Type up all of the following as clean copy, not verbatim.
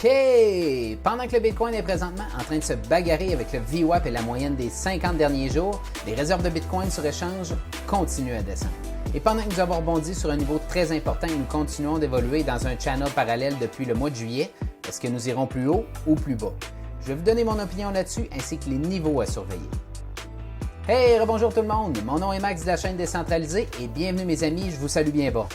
OK! Pendant que le Bitcoin est présentement en train de se bagarrer avec le VWAP et la moyenne des 50 derniers jours, les réserves de Bitcoin sur échange continuent à descendre. Et pendant que nous avons rebondi sur un niveau très important et nous continuons d'évoluer dans un channel parallèle depuis le mois de juillet, est-ce que nous irons plus haut ou plus bas? Je vais vous donner mon opinion là-dessus ainsi que les niveaux à surveiller. Hey, rebonjour tout le monde! Mon nom est Max de la chaîne Décentralisée et bienvenue mes amis, je vous salue bien bas.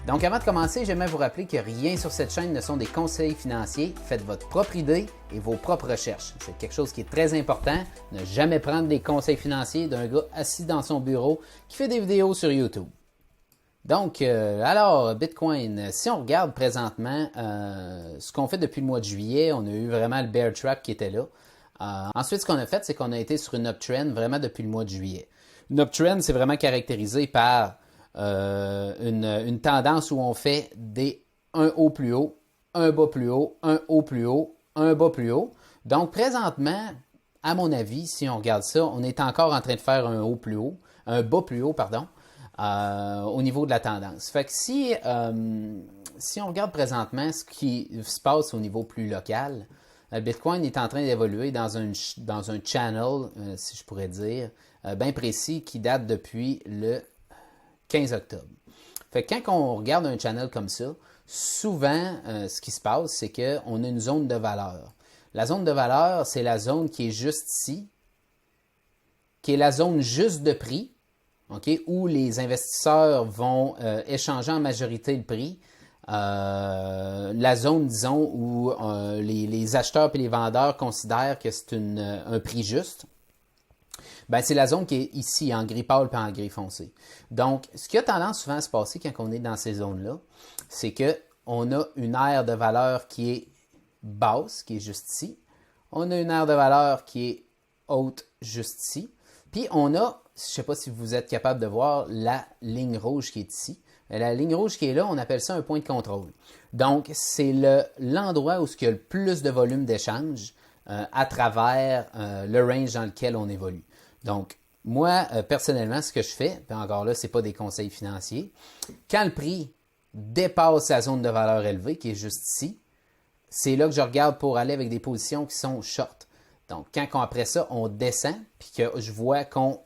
Donc avant de commencer, j'aimerais vous rappeler que rien sur cette chaîne ne sont des conseils financiers. Faites votre propre idée et vos propres recherches. C'est quelque chose qui est très important. Ne jamais prendre des conseils financiers d'un gars assis dans son bureau qui fait des vidéos sur YouTube. Donc, alors, Bitcoin, si on regarde présentement ce qu'on fait depuis le mois de juillet, on a eu vraiment le bear trap qui était là. Ensuite, ce qu'on a fait, c'est qu'on a été sur une uptrend vraiment depuis le mois de juillet. Une uptrend, c'est vraiment caractérisé par une tendance où on fait un haut plus haut, un bas plus haut, un haut plus haut, un bas plus haut. Donc, présentement, à mon avis, si on regarde ça, on est encore en train de faire un haut plus haut, un bas plus haut, pardon, au niveau de la tendance. Fait que si on regarde présentement ce qui se passe au niveau plus local, Bitcoin est en train d'évoluer dans un channel, si je pourrais dire, bien précis qui date depuis le 15 octobre. Fait que quand on regarde un channel comme ça, souvent, ce qui se passe, c'est qu'on a une zone de valeur. La zone de valeur, c'est la zone qui est juste ici, qui est la zone juste de prix, okay, où les investisseurs vont échanger en majorité le prix. La zone, disons, où les acheteurs et les vendeurs considèrent que c'est un prix juste. Ben, c'est la zone qui est ici, en gris pâle et en gris foncé. Donc, ce qui a tendance souvent à se passer quand on est dans ces zones-là, c'est qu'on a une aire de valeur qui est basse, qui est juste ici. On a une aire de valeur qui est haute, juste ici. Puis, on a, je ne sais pas si vous êtes capable de voir, la ligne rouge qui est ici. La ligne rouge qui est là, on appelle ça un point de contrôle. Donc, c'est l'endroit où il y a le plus de volume d'échange à travers le range dans lequel on évolue. Donc, moi, personnellement, ce que je fais, puis encore là, ce n'est pas des conseils financiers, quand le prix dépasse la zone de valeur élevée, qui est juste ici, c'est là que je regarde pour aller avec des positions qui sont short. Donc, après ça, on descend, puis que je vois qu'on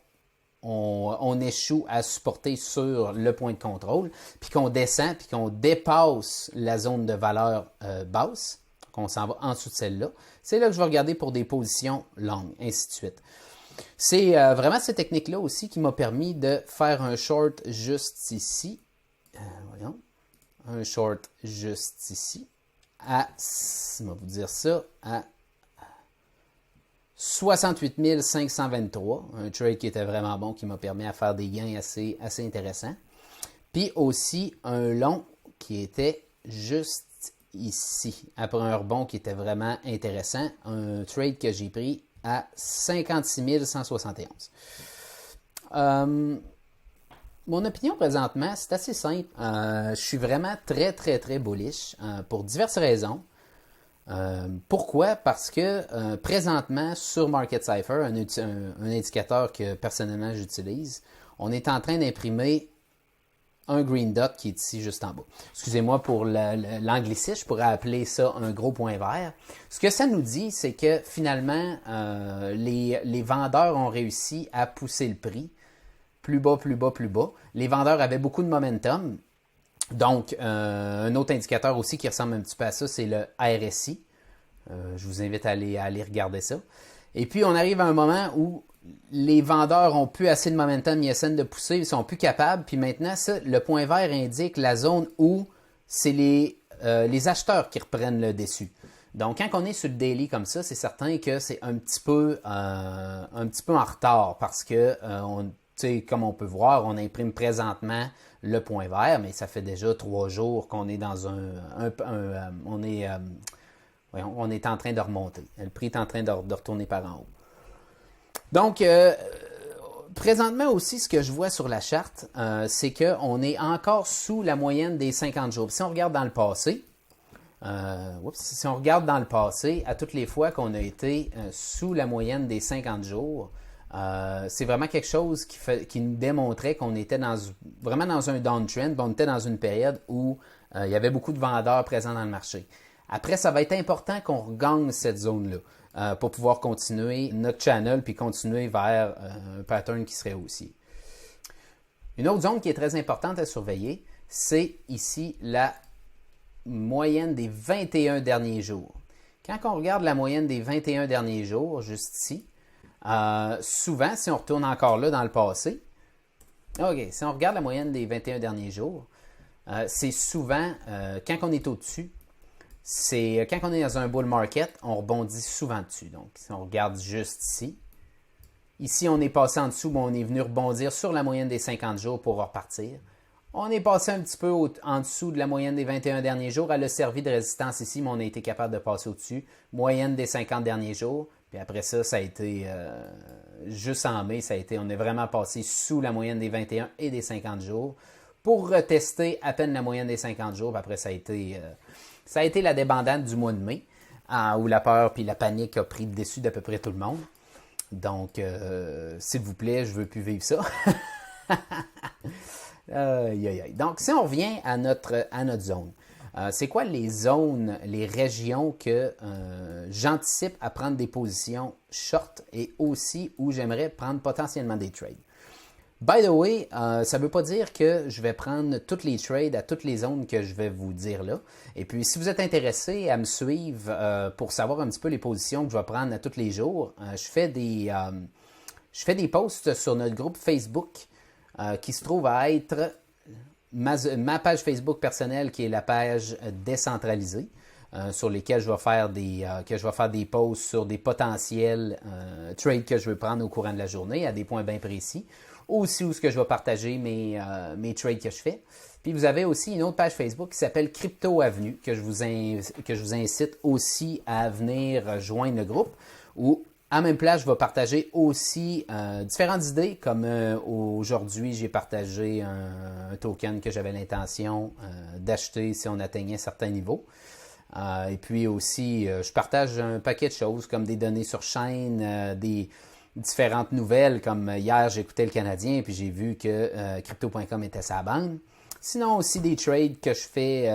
échoue à supporter sur le point de contrôle, puis qu'on descend, puis qu'on dépasse la zone de valeur basse, qu'on s'en va en dessous de celle-là, c'est là que je vais regarder pour des positions longues, ainsi de suite. C'est vraiment cette technique-là aussi qui m'a permis de faire un short juste ici. Voyons. Un short juste ici. On va vous dire ça, à 68 523. Un trade qui était vraiment bon, qui m'a permis à faire des gains assez intéressants. Puis aussi un long qui était juste ici. Après un rebond qui était vraiment intéressant. Un trade que j'ai pris à 56 171. Mon opinion présentement, c'est assez simple. Je suis vraiment très, très, très bullish pour diverses raisons. Pourquoi? Parce que présentement, sur MarketCypher, un indicateur que personnellement j'utilise, on est en train d'imprimer un green dot qui est ici juste en bas. Excusez-moi pour l'anglicisme, je pourrais appeler ça un gros point vert. Ce que ça nous dit, c'est que finalement, les vendeurs ont réussi à pousser le prix plus bas, plus bas, plus bas. Les vendeurs avaient beaucoup de momentum. Donc, un autre indicateur aussi qui ressemble un petit peu à ça, c'est le RSI. Je vous invite à aller regarder ça. Et puis, on arrive à un moment où les vendeurs ont plus assez de momentum, ils essaient de pousser, ils sont plus capables. Puis maintenant, ça, le point vert indique la zone où c'est les acheteurs qui reprennent le dessus. Donc, quand on est sur le daily comme ça, c'est certain que c'est un petit peu en retard parce que, comme on peut voir, on imprime présentement le point vert, mais ça fait déjà 3 jours qu'on est dans on est en train de remonter. Le prix est en train de retourner par en haut. Donc, présentement aussi, ce que je vois sur la charte, c'est qu'on est encore sous la moyenne des 50 jours. Si on regarde dans le passé, à toutes les fois qu'on a été sous la moyenne des 50 jours, c'est vraiment quelque chose qui nous démontrait qu'on était vraiment dans un downtrend, on était dans une période où il y avait beaucoup de vendeurs présents dans le marché. Après, ça va être important qu'on regagne cette zone-là pour pouvoir continuer notre channel puis continuer vers un pattern qui serait haussier. Une autre zone qui est très importante à surveiller, c'est ici la moyenne des 21 derniers jours. Quand on regarde la moyenne des 21 derniers jours, juste ici, souvent, si on retourne encore là dans le passé, OK, si on regarde la moyenne des 21 derniers jours, c'est souvent, quand on est au-dessus, c'est quand on est dans un bull market, on rebondit souvent dessus. Donc, si on regarde juste ici on est passé en dessous, on est venu rebondir sur la moyenne des 50 jours pour repartir. On est passé un petit peu en dessous de la moyenne des 21 derniers jours. Elle a servi de résistance ici, mais on a été capable de passer au-dessus. Moyenne des 50 derniers jours. Puis après ça, ça a été, juste en mai, on est vraiment passé sous la moyenne des 21 et des 50 jours pour retester à peine la moyenne des 50 jours. Puis après, ça a été la débandade du mois de mai, où la peur puis la panique a pris le dessus d'à peu près tout le monde. Donc, s'il vous plaît, je ne veux plus vivre ça. Donc, si on revient à notre zone, c'est quoi les zones, les régions que j'anticipe à prendre des positions short et aussi où j'aimerais prendre potentiellement des trades? By the way, ça ne veut pas dire que je vais prendre toutes les trades à toutes les zones que je vais vous dire là. Et puis, si vous êtes intéressé à me suivre pour savoir un petit peu les positions que je vais prendre à tous les jours, je fais des posts sur notre groupe Facebook qui se trouve à être ma page Facebook personnelle, qui est la page décentralisée, sur lesquelles je vais faire des posts sur des potentiels trades que je veux prendre au courant de la journée à des points bien précis. Aussi où ce que je vais partager mes trades que je fais. Puis vous avez aussi une autre page Facebook qui s'appelle Crypto Avenue, que je vous incite aussi à venir joindre le groupe, où à même place, je vais partager aussi différentes idées, comme aujourd'hui, j'ai partagé un token que j'avais l'intention d'acheter si on atteignait certains niveaux. Et puis aussi, je partage un paquet de choses, comme des données sur chaîne, des différentes nouvelles, comme hier, j'écoutais le Canadien, puis j'ai vu que Crypto.com était sa bande. Sinon, aussi des trades que je fais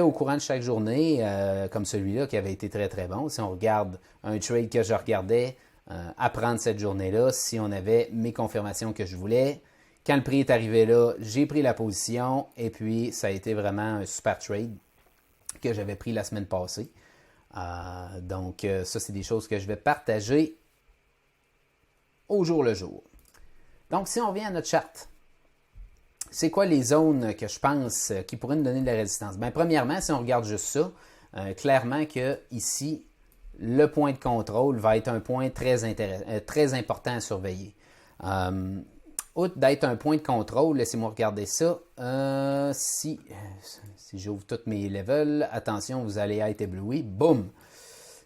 au courant de chaque journée, comme celui-là qui avait été très très bon. Si on regarde un trade que je regardais à prendre cette journée-là, si on avait mes confirmations que je voulais, quand le prix est arrivé là, j'ai pris la position et puis ça a été vraiment un super trade que j'avais pris la semaine passée. Donc ça, c'est des choses que je vais partager au jour le jour. Donc, si on revient à notre charte, c'est quoi les zones que je pense qui pourraient nous donner de la résistance? Bien, premièrement, si on regarde juste ça, clairement que ici, le point de contrôle va être un point très important à surveiller. Outre d'être un point de contrôle, laissez-moi regarder ça. Si j'ouvre tous mes levels, attention, vous allez être ébloui. Boum!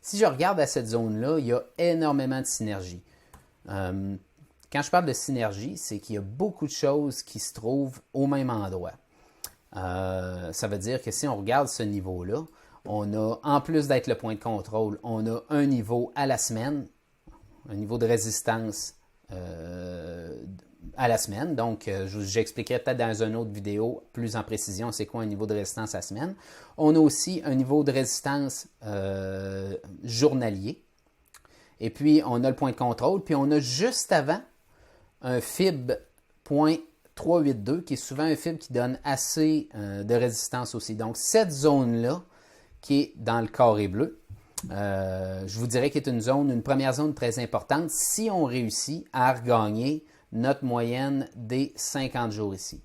Si je regarde à cette zone-là, il y a énormément de synergie. Quand je parle de synergie, c'est qu'il y a beaucoup de choses qui se trouvent au même endroit. Ça veut dire que si on regarde ce niveau-là, on a, en plus d'être le point de contrôle, on a un niveau à la semaine, un niveau de résistance à la semaine. Donc, j'expliquerai peut-être dans une autre vidéo plus en précision c'est quoi un niveau de résistance à la semaine. On a aussi un niveau de résistance journalier. Et puis, on a le point de contrôle. Puis, on a juste avant un FIB .382 qui est souvent un FIB qui donne assez de résistance aussi. Donc, cette zone-là, qui est dans le carré bleu, je vous dirais qu'elle est une première zone très importante si on réussit à regagner notre moyenne des 50 jours ici.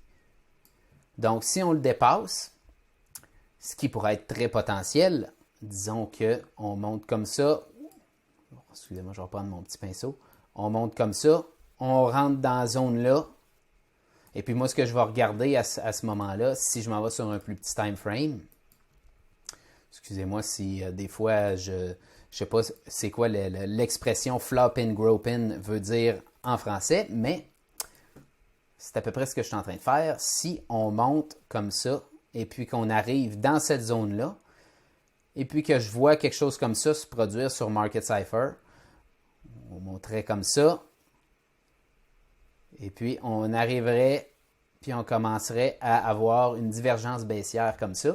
Donc, si on le dépasse, ce qui pourrait être très potentiel, disons qu'on monte comme ça. Excusez-moi, je vais reprendre mon petit pinceau. On monte comme ça, on rentre dans la zone là. Et puis moi, ce que je vais regarder à ce moment-là, si je m'en vais sur un plus petit time frame, excusez-moi si des fois, je ne sais pas c'est quoi l'expression flopping, groping veut dire en français, mais c'est à peu près ce que je suis en train de faire. Si on monte comme ça, et puis qu'on arrive dans cette zone-là, et puis que je vois quelque chose comme ça se produire sur Market Cypher, on monterait comme ça, et puis on arriverait, puis on commencerait à avoir une divergence baissière comme ça.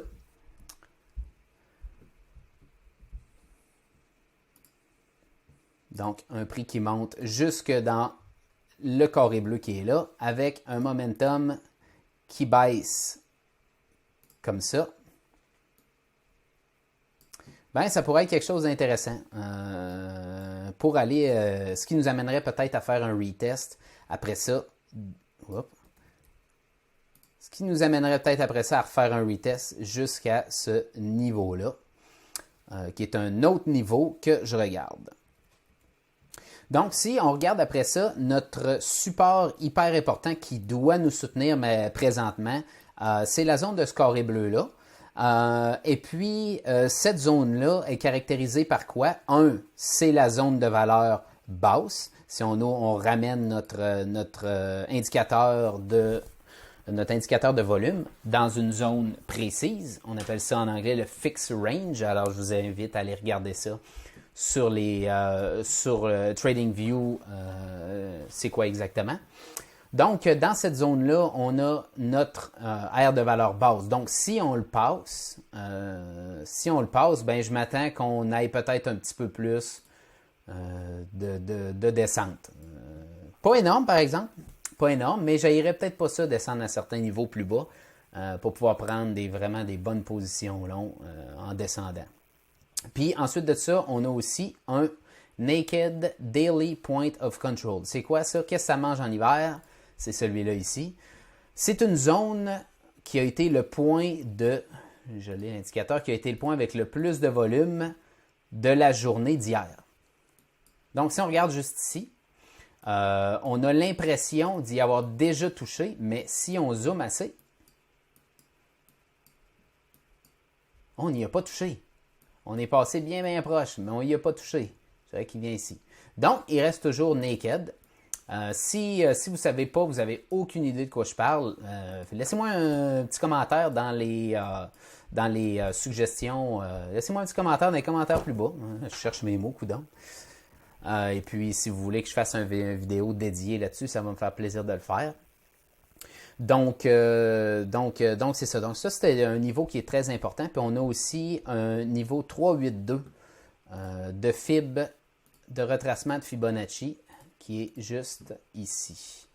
Donc, un prix qui monte jusque dans le carré bleu qui est là, avec un momentum qui baisse comme ça. Ben, ça pourrait être quelque chose d'intéressant pour aller, ce qui nous amènerait peut-être à faire un retest après ça. Ce qui nous amènerait peut-être après ça à refaire un retest jusqu'à ce niveau-là, qui est un autre niveau que je regarde. Donc, si on regarde après ça, notre support hyper important qui doit nous soutenir mais présentement, c'est la zone de ce carré bleu-là. Et puis, cette zone-là est caractérisée par quoi? Un, c'est la zone de valeur basse. Si on ramène notre indicateur de volume dans une zone précise, on appelle ça en anglais le fixed range. Alors, je vous invite à aller regarder ça sur TradingView, c'est quoi exactement. Donc, dans cette zone-là, on a notre R de valeur basse. Donc, si on le passe, ben, je m'attends qu'on aille peut-être un petit peu plus de descente. Pas énorme, par exemple. Pas énorme, mais j'aillerais peut-être pas ça descendre à certains niveaux plus bas pour pouvoir prendre vraiment des bonnes positions longues en descendant. Puis ensuite de ça, on a aussi un Naked Daily Point of Control. C'est quoi ça? Qu'est-ce que ça mange en hiver? C'est celui-là ici. C'est une zone qui a été le point de, je l'ai l'indicateur, qui a été le point avec le plus de volume de la journée d'hier. Donc si on regarde juste ici, on a l'impression d'y avoir déjà touché, mais si on zoome assez, on n'y a pas touché. On est passé bien proche, mais on n'y a pas touché. C'est vrai qu'il vient ici. Donc, il reste toujours naked. Si vous ne savez pas, vous n'avez aucune idée de quoi je parle, laissez-moi un petit commentaire dans les suggestions. Laissez-moi un petit commentaire dans les commentaires plus bas. Je cherche mes mots, coudonc. Et puis, si vous voulez que je fasse une vidéo dédiée là-dessus, ça va me faire plaisir de le faire. Donc c'est ça. Donc, ça, c'était un niveau qui est très important. Puis, on a aussi un niveau 382 de fib, de retracement de Fibonacci, qui est juste ici.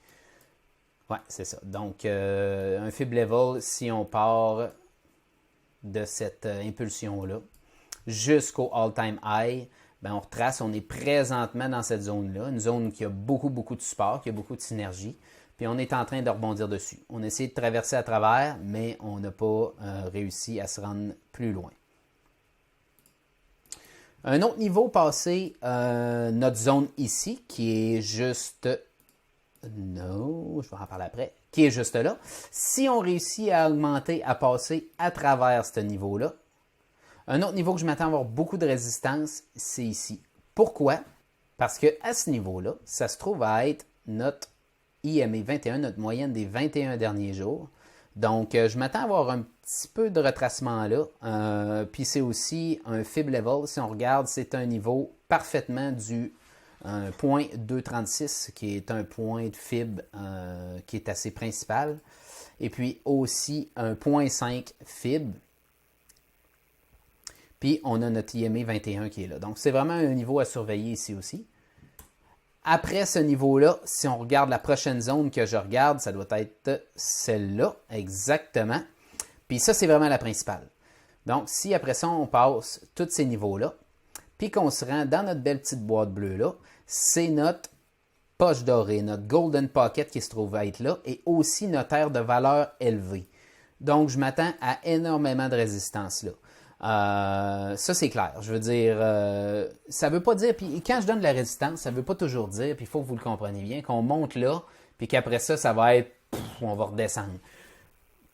Ouais, c'est ça. Donc, un fib level, si on part de cette impulsion-là jusqu'au all-time high, ben on retrace, on est présentement dans cette zone-là, une zone qui a beaucoup, beaucoup de support, qui a beaucoup de synergie, puis on est en train de rebondir dessus. On a essayé de traverser à travers, mais on n'a pas réussi à se rendre plus loin. Un autre niveau passé, notre zone ici, qui est juste... Non, je vais en parler après. Qui est juste là. Si on réussit à augmenter, à passer à travers ce niveau-là, un autre niveau que je m'attends à avoir beaucoup de résistance, c'est ici. Pourquoi? Parce qu'à ce niveau-là, ça se trouve à être notre IMA 21, notre moyenne des 21 derniers jours. Donc, je m'attends à avoir un petit peu de retracement là. Puis c'est aussi un fib level. Si on regarde, c'est un niveau parfaitement du point 236, qui est un point de fib qui est assez principal. Et puis aussi un point 5 fib. Puis on a notre IMA 21 qui est là. Donc c'est vraiment un niveau à surveiller ici aussi. Après ce niveau-là, si on regarde la prochaine zone que je regarde, ça doit être celle-là, exactement. Puis ça, c'est vraiment la principale. Donc, si après ça, on passe tous ces niveaux-là, puis qu'on se rend dans notre belle petite boîte bleue-là, c'est notre poche dorée, notre golden pocket qui se trouve à être là, et aussi notre aire de valeur élevée. Donc, je m'attends à énormément de résistance là. Ça, c'est clair. Je veux dire, ça veut pas dire, puis quand je donne de la résistance, ça veut pas toujours dire, puis il faut que vous le compreniez bien, qu'on monte là, puis qu'après ça, ça va être, on va redescendre.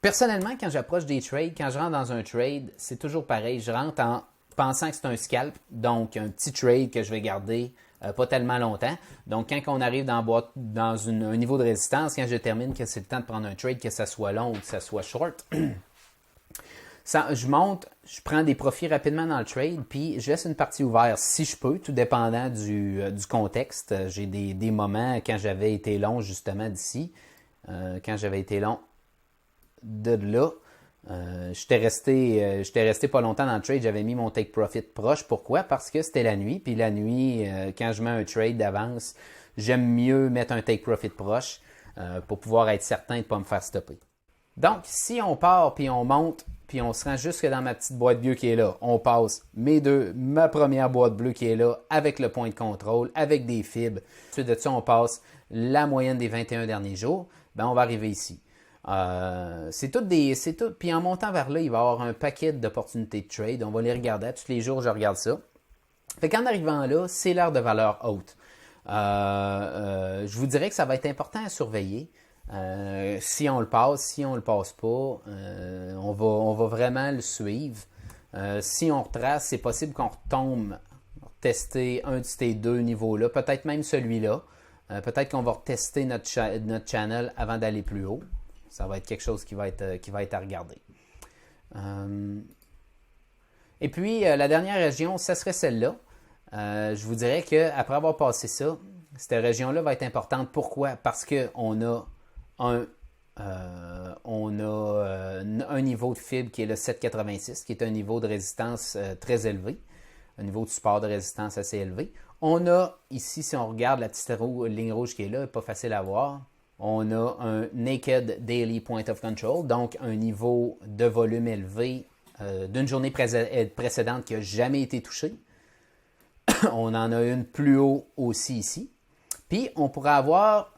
Personnellement, quand j'approche des trades, quand je rentre dans un trade, c'est toujours pareil. Je rentre en pensant que c'est un scalp, donc un petit trade que je vais garder pas tellement longtemps. Donc, quand on arrive dans un niveau de résistance, quand je termine que c'est le temps de prendre un trade, que ça soit long ou que ça soit short, je monte, je prends des profits rapidement dans le trade, puis je laisse une partie ouverte si je peux, tout dépendant du contexte. J'ai des moments quand j'avais été long justement d'ici, quand j'avais été long de là, J'étais resté pas longtemps dans le trade, j'avais mis mon take profit proche. Pourquoi? Parce que c'était la nuit, puis la nuit, quand je mets un trade d'avance, j'aime mieux mettre un take profit proche pour pouvoir être certain de ne pas me faire stopper. Donc, si on part, puis on monte, puis on se rend jusque dans ma petite boîte bleue qui est là, on passe ma première boîte bleue qui est là, avec le point de contrôle, avec des fibres. Ensuite de ça, on passe la moyenne des 21 derniers jours, ben on va arriver ici. C'est tout. Puis en montant vers là, il va y avoir un paquet d'opportunités de trade. On va les regarder. Tous les jours, je regarde ça. Fait qu'en arrivant là, c'est l'heure de valeur haute. Je vous dirais que ça va être important à surveiller. Si on le passe, si on le passe pas, on va vraiment le suivre. Si on retrace, c'est possible qu'on retombe tester un de ces deux niveaux-là, peut-être même celui-là. Peut-être qu'on va retester notre channel avant d'aller plus haut. Ça va être quelque chose qui va être à regarder. Et puis, la dernière région, ça serait celle-là. Je vous dirais qu'après avoir passé ça, cette région-là va être importante. Pourquoi? Parce qu'on a un niveau de fibre qui est le 7,86, qui est un niveau de résistance très élevé, un niveau de support de résistance assez élevé. On a ici, si on regarde la petite ligne rouge qui est là, pas facile à voir, on a un Naked Daily Point of Control, donc un niveau de volume élevé d'une journée précédente qui n'a jamais été touché. On en a une plus haut aussi ici. Puis, on pourrait avoir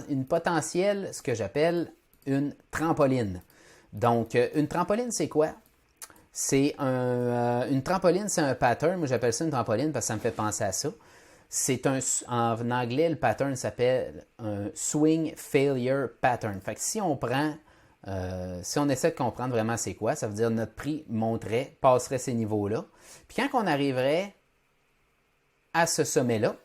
une potentielle, ce que j'appelle une trampoline. Donc, une trampoline, c'est quoi? Une trampoline, c'est un pattern. Moi, j'appelle ça une trampoline parce que ça me fait penser à ça. En anglais, le pattern s'appelle un swing failure pattern. Fait que si on essaie de comprendre vraiment c'est quoi, ça veut dire notre prix passerait ces niveaux-là. Puis quand on arriverait à ce sommet-là,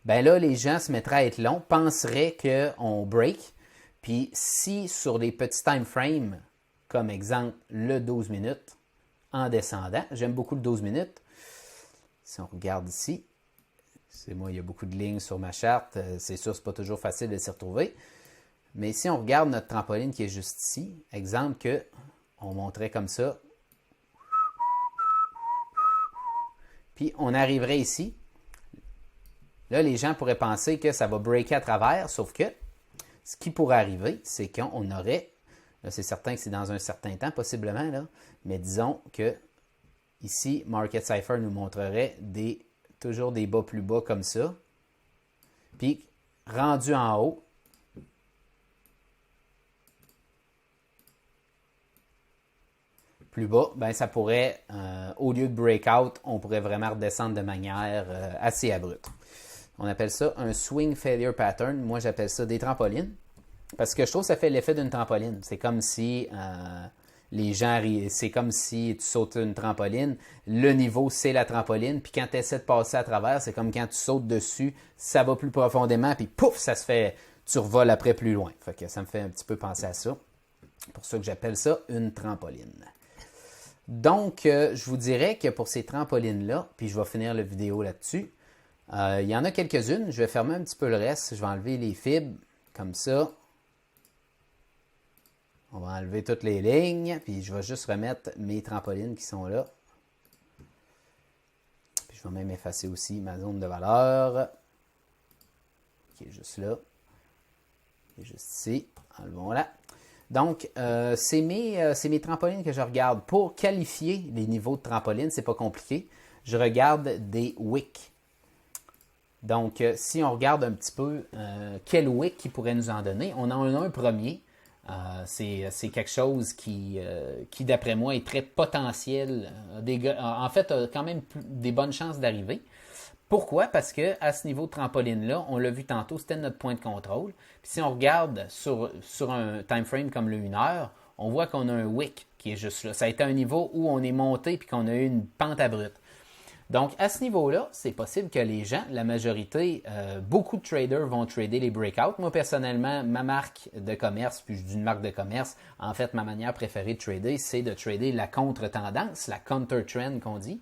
ben là, les gens se mettraient à être longs, penseraient qu'on break. Puis si sur des petits time frames, comme exemple le 12 minutes, en descendant, j'aime beaucoup le 12 minutes. Si on regarde ici, c'est moi, il y a beaucoup de lignes sur ma charte. C'est sûr, c'est pas toujours facile de s'y retrouver. Mais si on regarde notre trampoline qui est juste ici, exemple on montrait comme ça. Puis on arriverait ici. Là, les gens pourraient penser que ça va breaker à travers, sauf que ce qui pourrait arriver, c'est qu'on aurait, là c'est certain que c'est dans un certain temps possiblement, là, mais disons que ici, Market Cypher nous montrerait toujours des bas plus bas comme ça. Puis, rendu en haut, plus bas, ben ça pourrait, au lieu de breakout, on pourrait vraiment redescendre de manière assez abrupte. On appelle ça un swing failure pattern. Moi, j'appelle ça des trampolines. Parce que je trouve que ça fait l'effet d'une trampoline. C'est comme si c'est comme si tu sautes une trampoline. Le niveau, c'est la trampoline. Puis quand tu essaies de passer à travers, c'est comme quand tu sautes dessus, ça va plus profondément. Puis pouf, tu revoles après plus loin. Fait que ça me fait un petit peu penser à ça. C'est pour ça que j'appelle ça une trampoline. Donc, je vous dirais que pour ces trampolines-là, puis je vais finir la vidéo là-dessus, il y en a quelques-unes. Je vais fermer un petit peu le reste. Je vais enlever les fibres comme ça. On va enlever toutes les lignes. Puis je vais juste remettre mes trampolines qui sont là. Puis je vais même effacer aussi ma zone de valeur. Qui est juste là. Qui est juste ici. Enlevons-la. Donc, c'est mes trampolines que je regarde. Pour qualifier les niveaux de trampoline, c'est pas compliqué. Je regarde des wicks. Donc, si on regarde un petit peu quel wick qui pourrait nous en donner, on en a un premier. C'est quelque chose qui d'après moi, est très potentiel. En fait, a quand même des bonnes chances d'arriver. Pourquoi? Parce qu'à ce niveau de trampoline-là, on l'a vu tantôt, c'était notre point de contrôle. Puis si on regarde sur un time frame comme le 1 heure, on voit qu'on a un wick qui est juste là. Ça a été un niveau où on est monté puis qu'on a eu une pente abrupte. Donc, à ce niveau-là, c'est possible que les gens, la majorité, beaucoup de traders vont trader les breakouts. Moi, personnellement, ma marque de commerce, puis je dis une marque de commerce, en fait, ma manière préférée de trader, c'est de trader la contre-tendance, la counter-trend qu'on dit.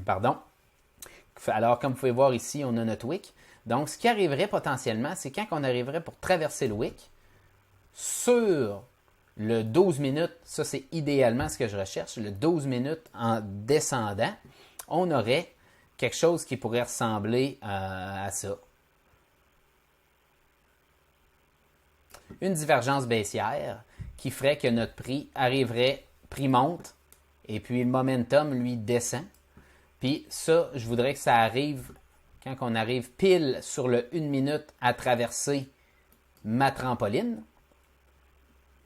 Pardon. Alors, comme vous pouvez voir ici, on a notre wick. Donc, ce qui arriverait potentiellement, c'est quand on arriverait pour traverser le wick, sur Le 12 minutes, ça c'est idéalement ce que je recherche. Le 12 minutes en descendant, on aurait quelque chose qui pourrait ressembler à ça. Une divergence baissière qui ferait que notre prix monte, et puis le momentum, lui, descend. Puis ça, je voudrais que ça arrive quand on arrive pile sur le 1 minute à traverser ma trampoline.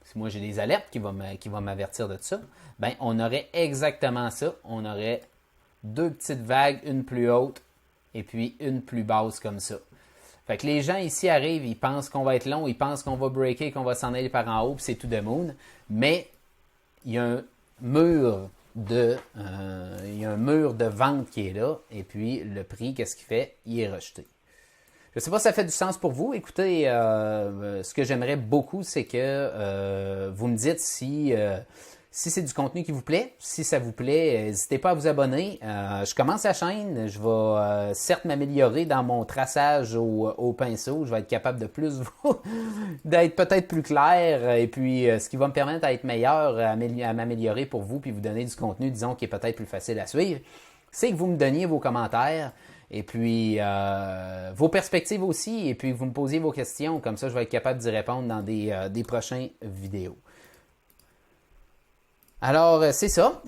Si moi j'ai des alertes qui vont m'avertir de ça, ben on aurait exactement ça. On aurait deux petites vagues, une plus haute et puis une plus basse comme ça. Fait que les gens ici arrivent, ils pensent qu'on va être long, ils pensent qu'on va breaker, qu'on va s'en aller par en haut, puis c'est tout de moon. Mais il y a un mur de vente qui est là, et puis le prix, qu'est-ce qu'il fait? Il est rejeté. Je ne sais pas si ça fait du sens pour vous. Écoutez, ce que j'aimerais beaucoup, c'est que vous me dites si c'est du contenu qui vous plaît. Si ça vous plaît, n'hésitez pas à vous abonner. Je commence la chaîne. Je vais certes m'améliorer dans mon traçage au pinceau. Je vais être capable de plus d'être peut-être plus clair. Et puis, ce qui va me permettre d'être meilleur, à m'améliorer pour vous, puis vous donner du contenu, disons, qui est peut-être plus facile à suivre, c'est que vous me donniez vos commentaires. Et puis, vos perspectives aussi, et puis vous me posiez vos questions. Comme ça, je vais être capable d'y répondre dans des prochaines vidéos. Alors, c'est ça.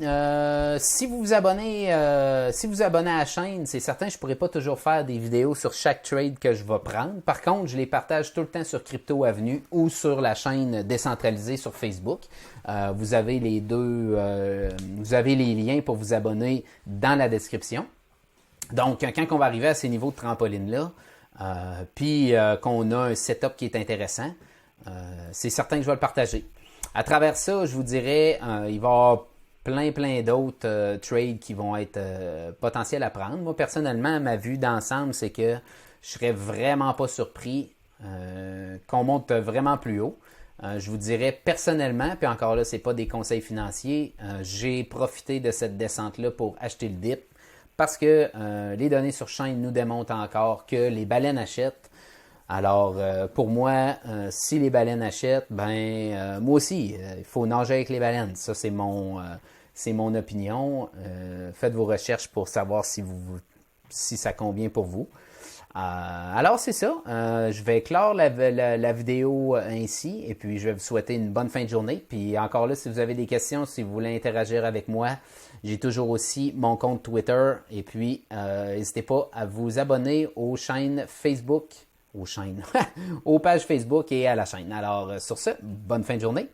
Si vous vous abonnez à la chaîne, c'est certain, je ne pourrai pas toujours faire des vidéos sur chaque trade que je vais prendre. Par contre, je les partage tout le temps sur Crypto Avenue ou sur la chaîne décentralisée sur Facebook. Vous avez les deux, vous avez les liens pour vous abonner dans la description. Donc, quand on va arriver à ces niveaux de trampoline-là, puis qu'on a un setup qui est intéressant, c'est certain que je vais le partager. À travers ça, je vous dirais, il va y avoir plein d'autres trades qui vont être potentiels à prendre. Moi, personnellement, ma vue d'ensemble, c'est que je serais vraiment pas surpris qu'on monte vraiment plus haut. Je vous dirais personnellement, puis encore là, c'est pas des conseils financiers, j'ai profité de cette descente-là pour acheter le dip parce que les données sur chaîne nous démontrent encore que les baleines achètent. Alors, pour moi, si les baleines achètent, moi aussi, il faut nager avec les baleines. Ça, c'est mon opinion. Faites vos recherches pour savoir si ça convient pour vous. Alors, c'est ça. Je vais clore la vidéo ainsi, et puis je vais vous souhaiter une bonne fin de journée. Puis encore là, si vous avez des questions, si vous voulez interagir avec moi, j'ai toujours aussi mon compte Twitter. Et puis, n'hésitez pas à vous abonner aux chaînes Facebook. Aux pages Facebook et à la chaîne. Alors, sur ce, bonne fin de journée.